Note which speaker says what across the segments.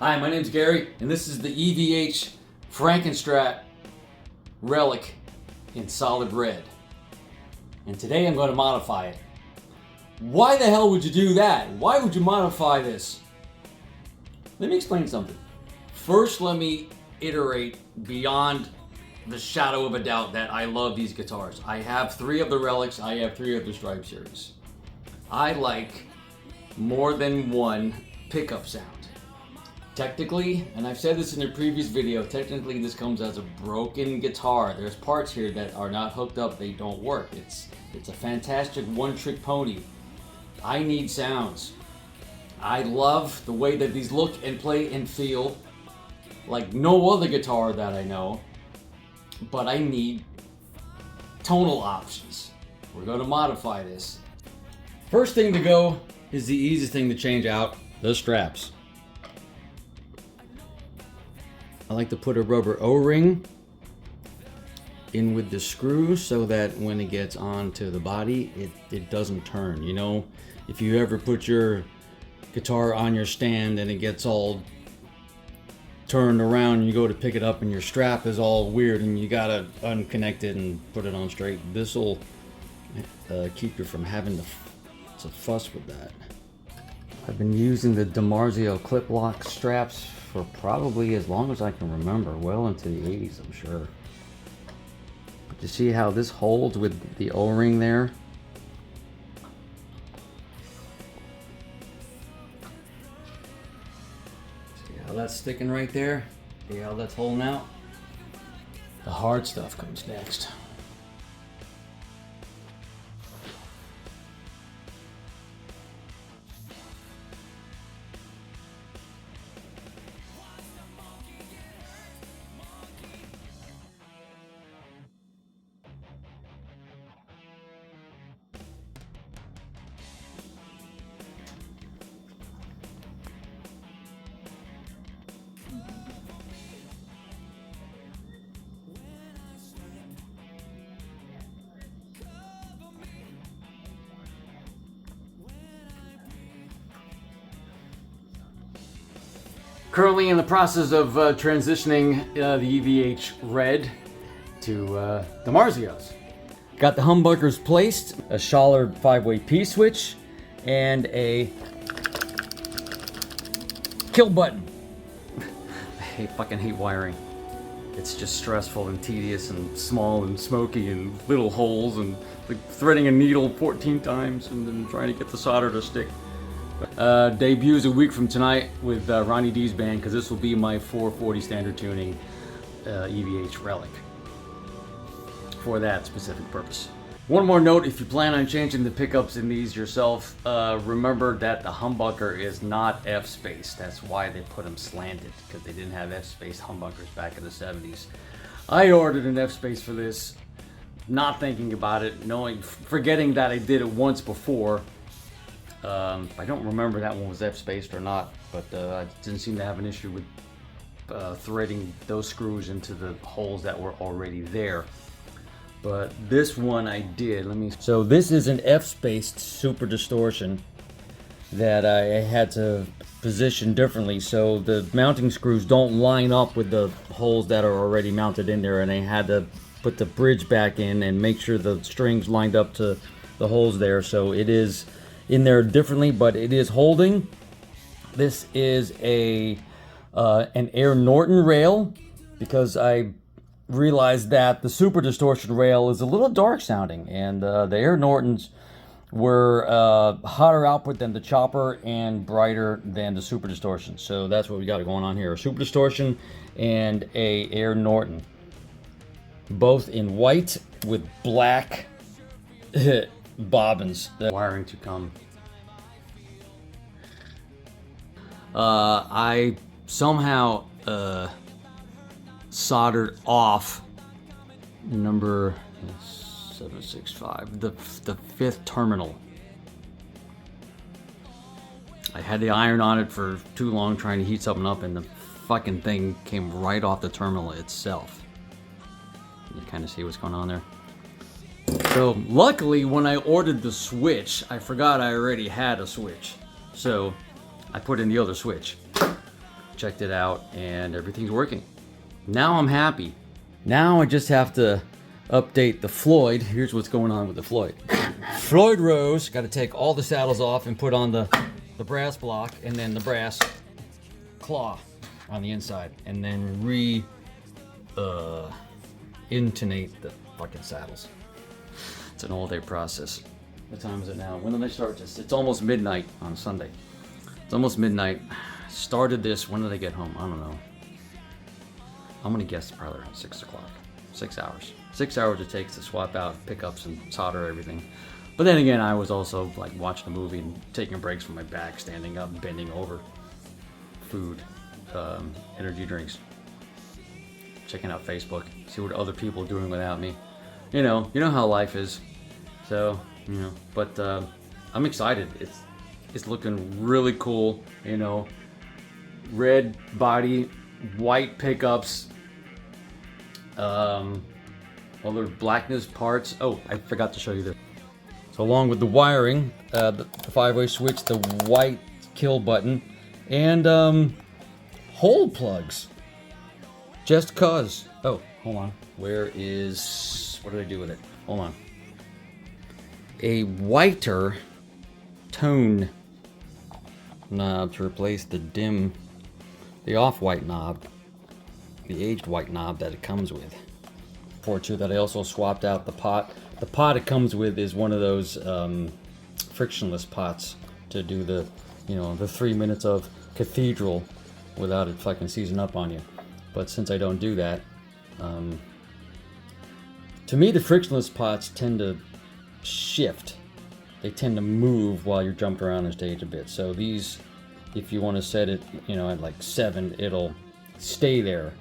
Speaker 1: Hi, my name's Gary, and this is the EVH Frankenstrat Relic in solid red. And today I'm going to modify it. Why the hell would you do that? Why would you modify this? Let me explain something. First, let me iterate beyond the shadow of a doubt that I love these guitars. I have 3 of the Relics, I have 3 of the Stripe series. I like more than one pickup sound. Technically, and I've said this in a previous video, technically this comes as a broken guitar. There's parts here that are not hooked up, they don't work. It's a fantastic one-trick pony. I need sounds. I love the way that these look and play and feel like no other guitar that I know, but I need tonal options. We're going to modify this. First thing to go is the easiest thing to change out, the straps. I like to put a rubber O-ring in with the screw so that when it gets onto the body, it doesn't turn. You know, if you ever put your guitar on your stand and it gets all turned around and you go to pick it up and your strap is all weird and you gotta unconnect it and put it on straight, this will keep you from having to fuss with that. I've been using the Dimarzio clip lock straps for probably as long as I can remember, well into the 80s, I'm sure. But you see how this holds with the O-ring there? See how that's sticking right there? See how that's holding out? The hard stuff comes next. Currently in the process of transitioning the EVH Red to Dimarzio's. Got the humbuckers placed, a Schaller 5-way P-switch, and a kill button. I fucking hate wiring. It's just stressful and tedious and small and smoky and little holes and like threading a needle 14 times and then trying to get the solder to stick. Debuts a week from tonight with Ronnie D's band, because this will be my 440 standard tuning EVH Relic for that specific purpose. One more note, if you plan on changing the pickups in these yourself, remember that the humbucker is not F-space. That's why they put them slanted, because they didn't have F-space humbuckers back in the 70s. I ordered an F-space for this, not thinking about it, forgetting that I did it once before. I don't remember that one was F-spaced or not, but I didn't seem to have an issue with threading those screws into the holes that were already there. But this one I did. So this is an F-spaced super distortion that I had to position differently, so the mounting screws don't line up with the holes that are already mounted in there, and I had to put the bridge back in and make sure the strings lined up to the holes there, so it is in there differently, but it is holding. This is an Air Norton rail, because I realized that the super distortion rail is a little dark sounding, and the Air Nortons were hotter output than the chopper and brighter than the super distortion. So that's what we got going on here: a super distortion and a Air Norton, both in white with black bobbins. The wiring to come. I somehow soldered off number 765, the 5th terminal. I had the iron on it for too long trying to heat something up, and the fucking thing came right off the terminal itself. You kind of see what's going on there. So luckily when I ordered the switch, I forgot I already had a switch. So I put in the other switch. checked it out, and everything's working. Now I'm happy. Now I just have to update the Floyd. Here's what's going on with the Floyd. Floyd Rose, got to take all the saddles off and put on the brass block and then the brass claw on the inside, and then intonate the fucking saddles. It's an all-day process. What time is it now? When did I start this? It's almost midnight on Sunday. It's almost midnight. Started this, when did I get home? I don't know. I'm gonna guess probably around 6 o'clock. 6 hours. 6 hours it takes to swap out pickups and solder everything. But then again, I was also like watching a movie and taking breaks from my back, standing up, bending over. Food, energy drinks. Checking out Facebook, see what other people are doing without me. You know how life is. So, but I'm excited. It's looking really cool. Red body, white pickups, other blackness parts. Oh, I forgot to show you this. So along with the wiring, the 5-way switch, the white kill button, and hole plugs. Just cause. Oh, hold on. What did I do with it? Hold on. A whiter tone knob to replace the off-white knob, the aged white knob that it comes with. For two, that I also swapped out the pot. The pot it comes with is one of those frictionless pots to do the 3 minutes of cathedral without it fucking seizing up on you. But since I don't do that, to me the frictionless pots tend to shift. They tend to move while you're jumping around the stage a bit. So these, if you want to set it, at like 7, it'll stay there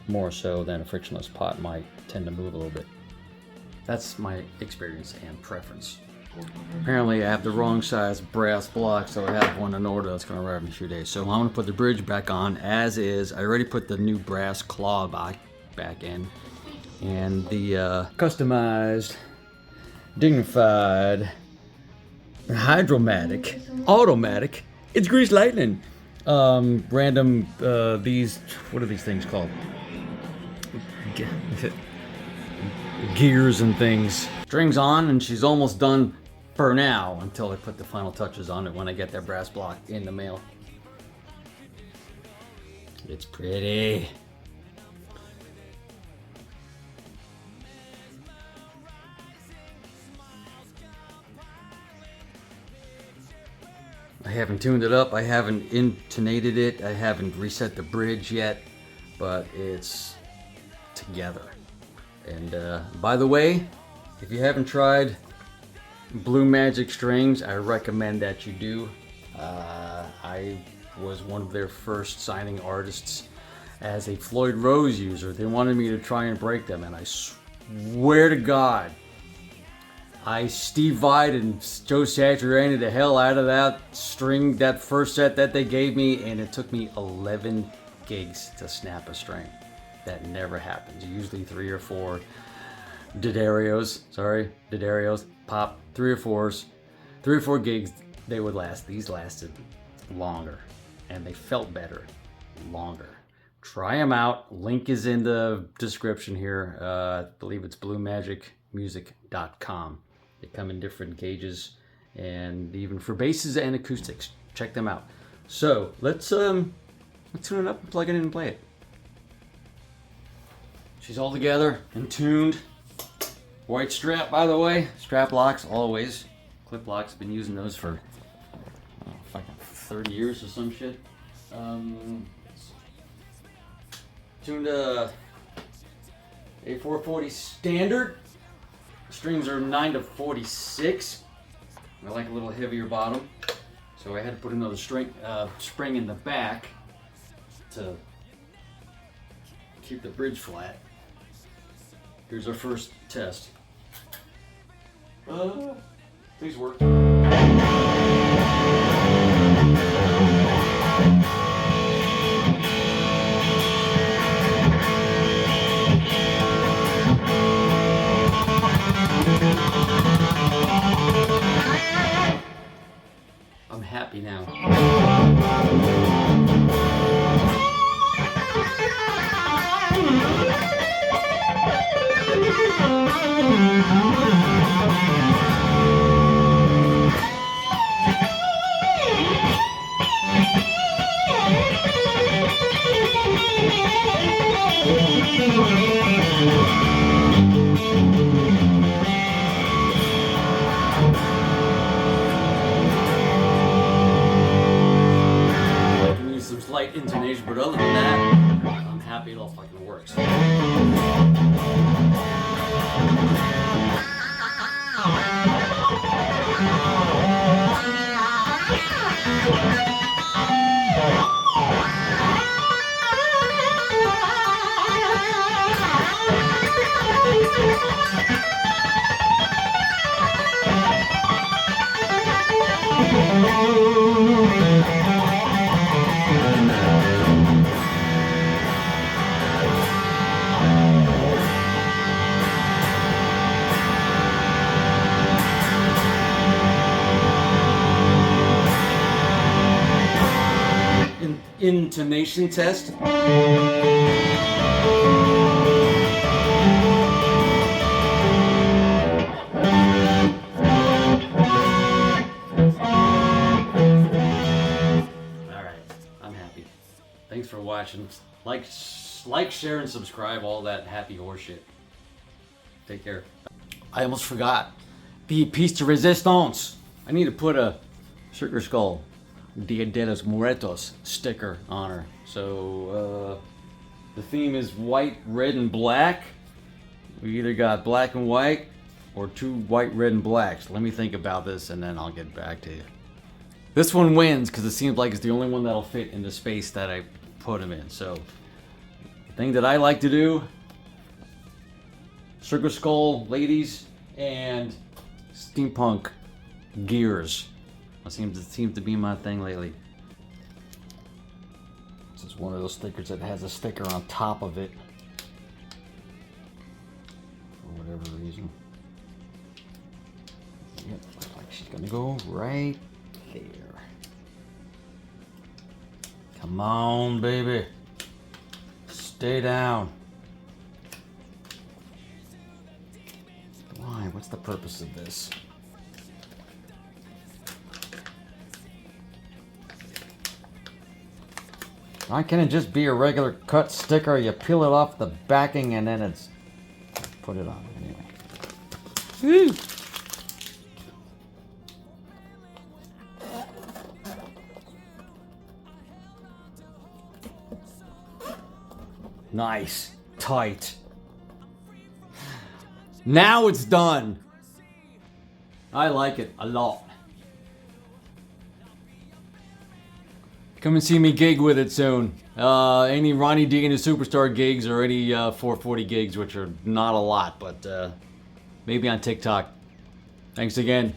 Speaker 1: more so than a frictionless pot might tend to move a little bit. That's my experience and preference. Apparently I have the wrong size brass block, so I have one in order that's going to arrive in a few days. So I'm going to put the bridge back on as is. I already put the new brass claw back in. And the customized, dignified, hydromatic, automatic, it's grease lightning. Random, these, what are these things called? Gears and things. Strings on, and she's almost done for now until I put the final touches on it when I get that brass block in the mail. It's pretty. I haven't tuned it up, I haven't intonated it, I haven't reset the bridge yet, but it's together. And by the way, if you haven't tried Blue Magic strings, I recommend that you do. I was one of their first signing artists as a Floyd Rose user. They wanted me to try and break them, and I swear to God, I Steve Vai'd and Joe Satriani the hell out of that string, that first set that they gave me, and it took me 11 gigs to snap a string. That never happens. Usually 3 or 4 D'Adarios pop, 3 or 4s, 3 or 4 gigs, they would last. These lasted longer, and they felt better longer. Try them out. Link is in the description here. I believe it's bluemagicmusic.com. They come in different gauges, and even for basses and acoustics. Check them out. So let's tune it up and plug it in and play it. She's all together and tuned. White strap, by the way. Strap locks, always. Clip locks, been using those for fucking 30 years or some shit. Tuned A440 standard. Strings are 9 to 46. I like a little heavier bottom, so I had to put another spring in the back to keep the bridge flat. Here's our first test. These work. I'm happy now. some slight intonation, but other than that, I'm happy it all fucking works. Intonation test. Thanks for watching. Like, share, and subscribe. All that happy horseshit. Take care. I almost forgot. The piece de resistance. I need to put a Sugar Skull Dia de los Muertos sticker on her. So, the theme is white, red, and black. We either got black and white or 2 white, red, and blacks. Let me think about this and then I'll get back to you. This one wins because it seems like it's the only one that'll fit in the space that I put them in. So, the thing that I like to do, Sugar Skull ladies and steampunk gears. It seems to be my thing lately. This is one of those stickers that has a sticker on top of it. For whatever reason. Yep, looks like she's gonna go right there. Come on, baby. Stay down. Why? What's the purpose of this? Why can't it just be a regular cut sticker? You peel it off the backing and then it's... Put it on anyway. Woo! Nice. Tight. Now it's done. I like it a lot. Come and see me gig with it soon. Any Ronnie D and the Superstar gigs or any 440 gigs, which are not a lot, but maybe on TikTok. Thanks again.